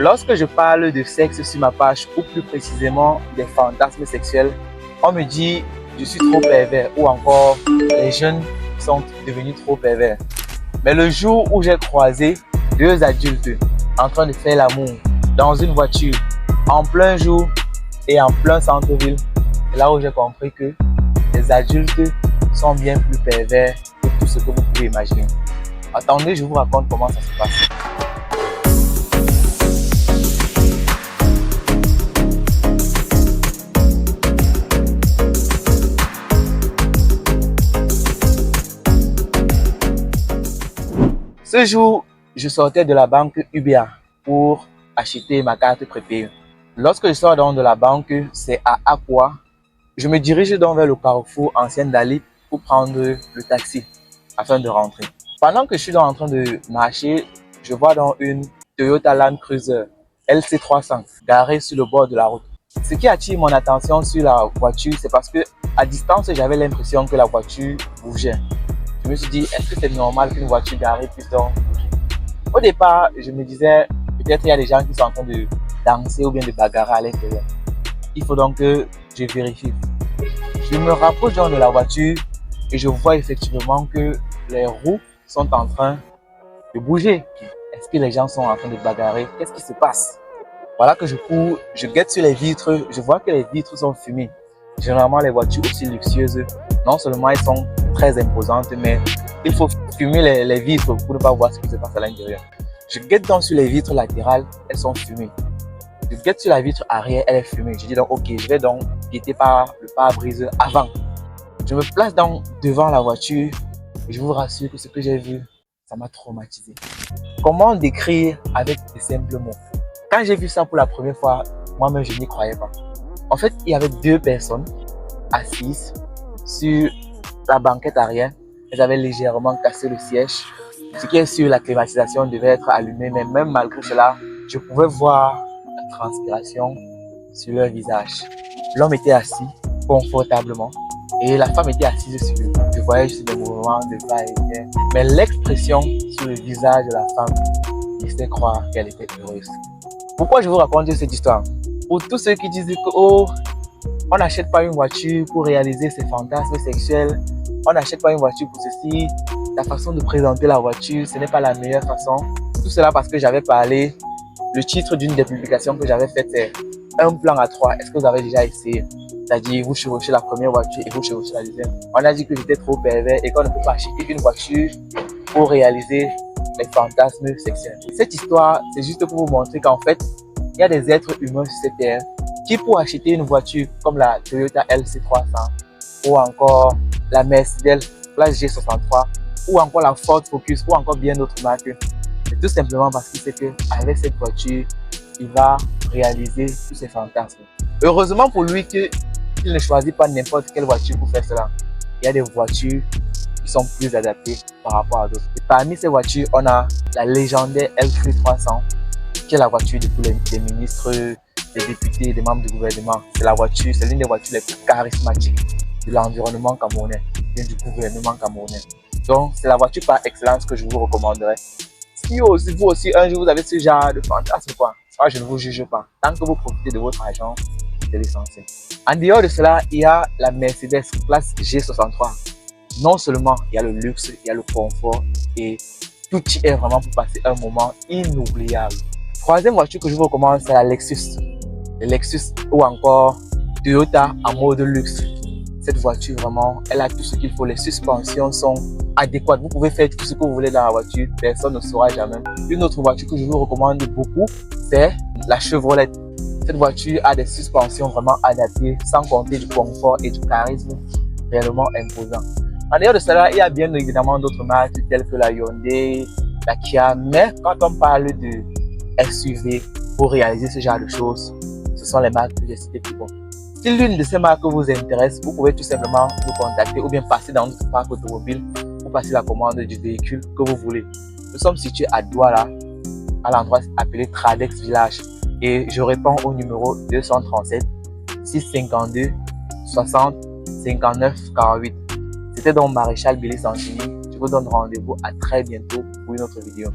Lorsque je parle de sexe sur ma page, ou plus précisément des fantasmes sexuels, on me dit je suis trop pervers ou encore les jeunes sont devenus trop pervers. Mais le jour où j'ai croisé deux adultes en train de faire l'amour dans une voiture en plein jour et en plein centre-ville, c'est là où j'ai compris que les adultes sont bien plus pervers que tout ce que vous pouvez imaginer. Attendez, je vous raconte comment ça se passe. Ce jour, je sortais de la banque UBA pour acheter ma carte prépayée. Lorsque je sors donc de la banque, c'est à Aqua. Je me dirige donc vers le carrefour Ancienne Dali pour prendre le taxi afin de rentrer. Pendant que je suis donc en train de marcher, je vois donc une Toyota Land Cruiser LC300 garée sur le bord de la route. Ce qui attire mon attention sur la voiture, c'est parce que à distance, j'avais l'impression que la voiture bougeait. Je me suis dit, est-ce que c'est normal qu'une voiture garée puisse donc bouger? Au départ, je me disais, peut-être il y a des gens qui sont en train de danser ou bien de bagarrer à l'intérieur. Il faut donc que je vérifie. Je me rapproche donc de la voiture et je vois effectivement que les roues sont en train de bouger. Est-ce que les gens sont en train de bagarrer? Qu'est-ce qui se passe? Voilà que je cours, je guette sur les vitres, je vois que les vitres sont fumées. Généralement, les voitures aussi luxueuses, non seulement elles sont très imposantes, mais il faut fumer les vitres pour ne pas voir ce qui se passe à l'intérieur. Je guette donc sur les vitres latérales, elles sont fumées. Je guette sur la vitre arrière, elle est fumée. Je dis donc, ok, je vais donc guetter par le pare-brise avant. Je me place donc devant la voiture et je vous rassure que ce que j'ai vu, ça m'a traumatisé. Comment décrire avec de simples mots? Quand j'ai vu ça pour la première fois, moi-même, je n'y croyais pas. En fait, il y avait deux personnes assises sur la banquette arrière. Elles avaient légèrement cassé le siège. Ce qui est sûr, la climatisation devait être allumée, mais même malgré cela, je pouvais voir la transpiration sur leur visage. L'homme était assis confortablement et la femme était assise sur lui. Je voyais juste des mouvements de va-et-vient, mais l'expression sur le visage de la femme me faisait croire qu'elle était heureuse. Pourquoi je vous raconte cette histoire? Pour tous ceux qui disent que oh, on n'achète pas une voiture pour réaliser ses fantasmes sexuels, on n'achète pas une voiture pour ceci, la façon de présenter la voiture, ce n'est pas la meilleure façon. Tout cela parce que j'avais parlé, le titre d'une des publications que j'avais faite, c'est un plan à trois. Est-ce que vous avez déjà essayé? C'est-à-dire, vous chevauchez la première voiture et vous chevauchez la deuxième. On a dit que j'étais trop pervers et qu'on ne peut pas acheter une voiture pour réaliser les fantasmes sexuels. Cette histoire, c'est juste pour vous montrer qu'en fait, il y a des êtres humains sur cette terre qui, pour acheter une voiture comme la Toyota LC300 ou encore la Mercedes G63 ou encore la Ford Focus ou encore bien d'autres marques, c'est tout simplement parce qu'il sait qu'avec cette voiture, il va réaliser tous ses fantasmes. Heureusement pour lui qu'il ne choisit pas n'importe quelle voiture pour faire cela. Il y a des voitures qui sont plus adaptées par rapport à d'autres. Et parmi ces voitures, on a la légendaire L300, qui est la voiture de tous les ministres, des députés, des membres du gouvernement. C'est la voiture, c'est l'une des voitures les plus charismatiques de l'environnement camerounais et du gouvernement camerounais. Donc, c'est la voiture par excellence que je vous recommanderais. Si vous aussi, un jour, vous avez ce genre de fantasme, ça, je ne vous juge pas. Tant que vous profitez de votre argent, c'est l'essentiel. En dehors de cela, il y a la Mercedes classe G63. Non seulement il y a le luxe, il y a le confort et tout y est vraiment pour passer un moment inoubliable. Troisième voiture que je vous recommande, c'est la Lexus. Le Lexus ou encore Toyota en mode luxe. Cette voiture, vraiment, elle a tout ce qu'il faut. Les suspensions sont adéquates. Vous pouvez faire tout ce que vous voulez dans la voiture. Personne ne saura jamais. Une autre voiture que je vous recommande beaucoup, c'est la Chevrolet. Cette voiture a des suspensions vraiment adaptées, sans compter du confort et du charisme réellement imposant. En dehors de cela, il y a bien évidemment d'autres marques telles que la Hyundai, la Kia. Mais quand on parle de SUV pour réaliser ce genre de choses, ce sont les marques que j'ai citées plus haut. Si l'une de ces marques vous intéresse, vous pouvez tout simplement nous contacter ou bien passer dans notre parc automobile ou passer la commande du véhicule que vous voulez. Nous sommes situés à Douala, à l'endroit appelé Tradex Village. Et je réponds au numéro 237 652 60 59 48. C'était donc Maréchal Billy Santini. Je vous donne rendez-vous à très bientôt pour une autre vidéo.